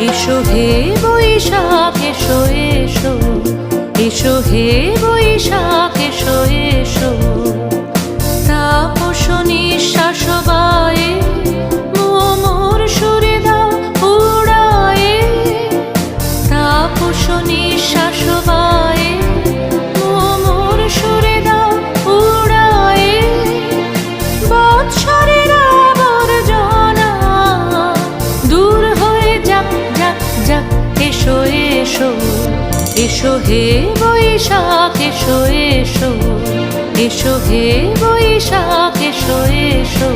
এসো হে বৈশাখ এসো এসো, এসো হে বৈশাখ এসো এসো। তাপস নিঃশ্বাস বায়ে মোর সুরে দাও উড়ায়ে, তাপস নিঃশ্বাস বায়ে মোর সুরে দাও উড়ায়ে। বৎসরের আবর্জনা দূর হয়ে যাক যাক যাক, এসো এসো, এসো হে বৈশাখ এসো এসো, এসো হে বৈশাখ এসো এসো।